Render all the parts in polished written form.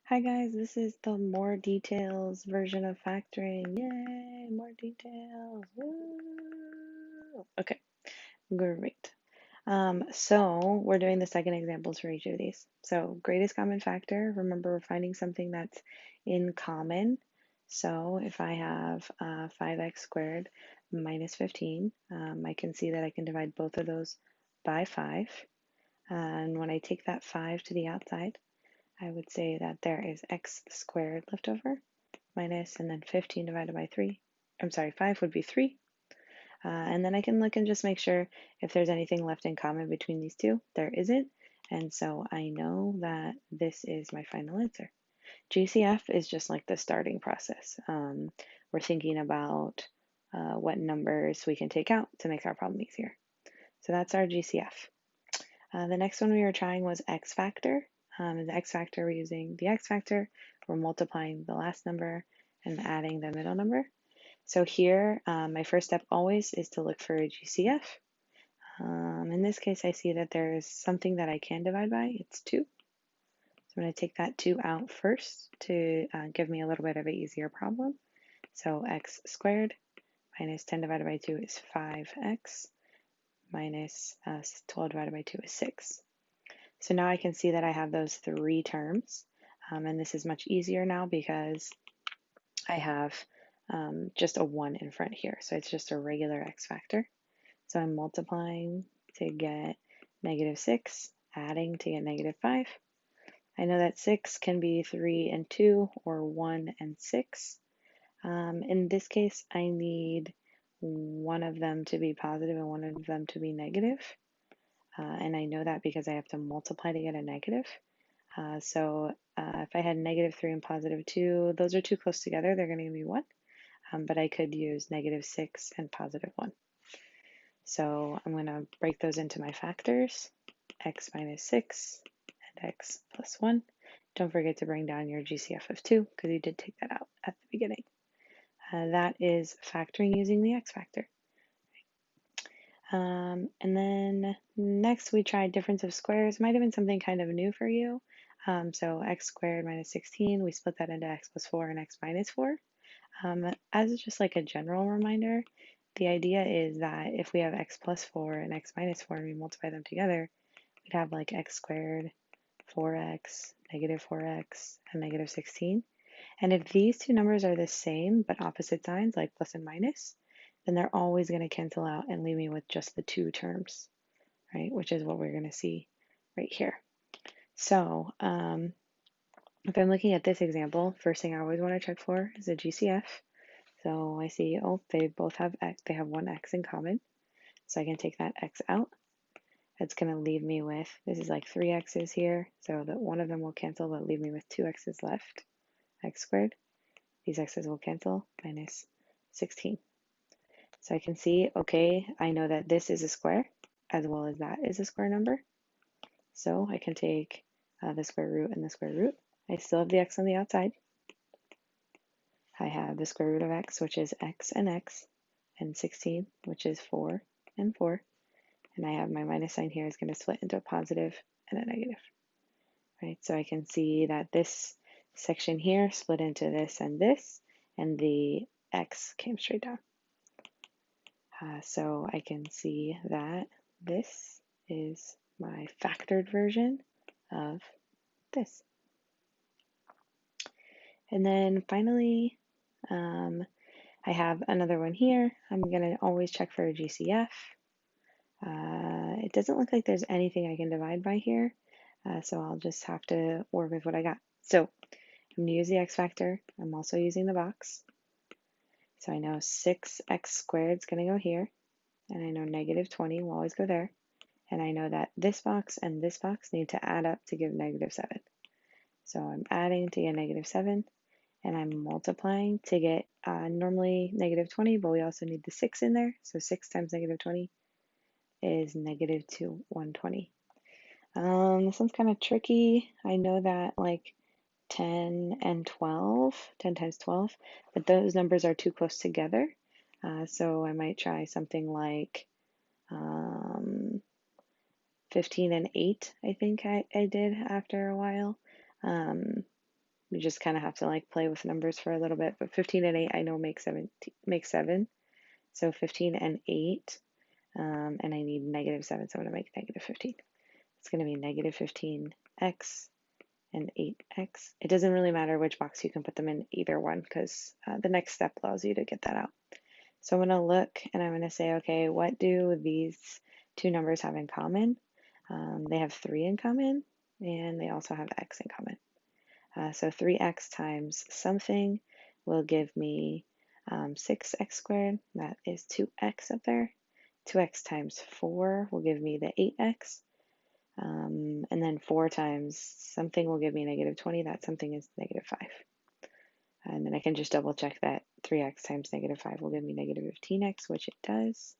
Hi guys, this is the more details version of factoring. Yay, more details. Woo! Okay, great. So we're doing the second examples for each of these. So greatest common factor, remember we're finding something that's in common. So if I have 5x squared minus 15, I can see that I can divide both of those by 5. And when I take that 5 to the outside, I would say that there is x squared left over minus, and then 15 divided by 3. I'm sorry, 5 would be 3. And then I can look and just make sure if there's anything left in common between these two. There isn't. And so I know that this is my final answer. GCF is just like the starting process. We're thinking about what numbers we can take out to make our problem easier. So that's our GCF. The next one we were trying was X factor. In the X factor, we're using the X factor. We're multiplying the last number and adding the middle number. So here, my first step always is to look for a GCF. In this case, I see that there's something that I can divide by. It's 2. So I'm going to take that 2 out first to give me a little bit of an easier problem. So x squared minus 10 divided by 2 is 5x minus 12 divided by 2 is 6. So now I can see that I have those 3 terms, and this is much easier now because I have just a 1 in front here. So it's just a regular x factor. So I'm multiplying to get negative 6, adding to get negative 5. I know that 6 can be 3 and 2 or 1 and 6. In this case, I need one of them to be positive and one of them to be negative. And I know that because I have to multiply to get a negative. So if I had negative 3 and positive 2, those are too close together. They're going to give me 1. But I could use negative 6 and positive 1. So I'm going to break those into my factors, x minus 6 and x plus 1. Don't forget to bring down your GCF of 2 because you did take that out at the beginning. That is factoring using the x factor. And then next we tried difference of squares. Might have been something kind of new for you. So x squared minus 16, we split that into x plus 4 and x minus 4. As just like a general reminder, the idea is that if we have x plus 4 and x minus 4 and we multiply them together, we'd have like x squared, 4x, negative 4x, and negative 16. And if these two numbers are the same but opposite signs, like plus and minus, then they're always going to cancel out and leave me with just the 2 terms, right? Which is what we're going to see right here. So if I'm looking at this example, first thing I always want to check for is a GCF. So I see, oh, they both have x, they have one x in common. So I can take that x out. That's going to leave me with, this is like 3 x's here, so that one of them will cancel, but leave me with 2 x's left, x squared. These x's will cancel, minus 16. So I can see, okay, I know that this is a square, as well as that is a square number. So I can take the square root and the square root. I still have the x on the outside. I have the square root of x, which is x, and 16, which is 4 and 4. And I have my minus sign here is going to split into a positive and a negative. Right, so I can see that this section here split into this, and the x came straight down. So I can see that this is my factored version of this. And then finally, I have another one here. I'm going to always check for a GCF. It doesn't look like there's anything I can divide by here, so I'll just have to work with what I got. So I'm going to use the x factor. I'm also using the box. So I know 6x squared is going to go here, and I know negative 20 will always go there, and I know that this box and this box need to add up to give negative 7. So I'm adding to get negative 7, and I'm multiplying to get normally negative 20, but we also need the 6 in there, so 6 times negative 20 is negative 120. This one's kind of tricky. I know that like 10 and 12, 10 times 12, but those numbers are too close together. So I might try something like 15 and 8, I think I did after a while. You just kind of have to like play with numbers for a little bit. But 15 and 8 I know make 7. So 15 and 8, and I need -7, so I'm going to make -15. It's going to be -15x and 8x. It doesn't really matter which box you can put them in, either one, because the next step allows you to get that out. So I'm going to look and I'm going to say, okay, what do these two numbers have in common? They have 3 in common, and they also have x in common. So 3x times something will give me 6x squared. That is 2x up there. 2x times 4 will give me the 8x. And then 4 times something will give me -20. That something is -5. And then I can just double check that 3x times -5 will give me -15x, which it does.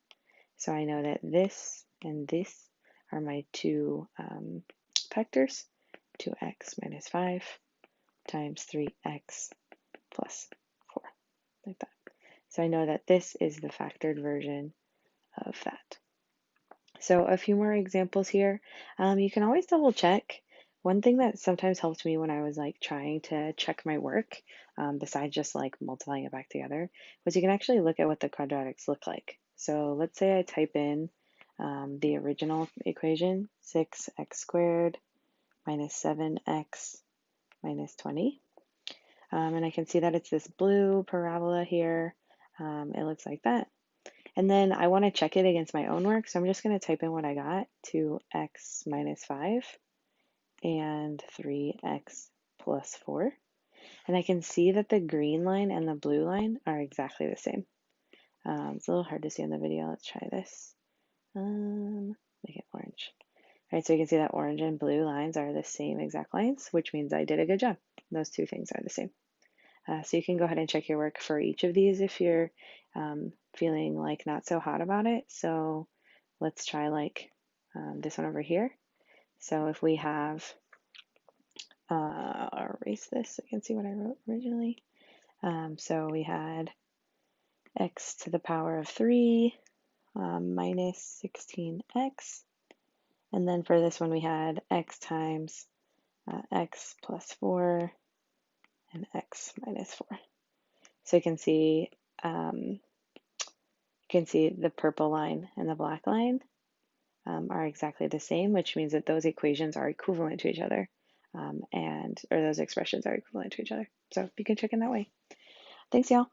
So I know that this and this are my two factors. 2x minus 5 times 3x plus 4, like that. So I know that this is the factored version of that. So a few more examples here. You can always double check. One thing that sometimes helped me when I was like trying to check my work, besides just like multiplying it back together, was you can actually look at what the quadratics look like. So let's say I type in the original equation, 6x squared minus 7x minus 20. And I can see that it's this blue parabola here. It looks like that. And then I want to check it against my own work, so I'm just going to type in what I got, 2x minus 5 and 3x plus 4. And I can see that the green line and the blue line are exactly the same. It's a little hard to see in the video. Let's try this. Make it orange. All right, so you can see that orange and blue lines are the same exact lines, which means I did a good job. Those two things are the same. So you can go ahead and check your work for each of these if you're feeling like not so hot about it. So let's try like this one over here. So if we have, erase this so you can see what I wrote originally. So we had x to the power of 3 minus 16x. And then for this one we had x times x plus 4 and x minus 4. So you can see the purple line and the black line are exactly the same, which means that those equations are equivalent to each other, or those expressions are equivalent to each other. So you can check in that way. Thanks, y'all.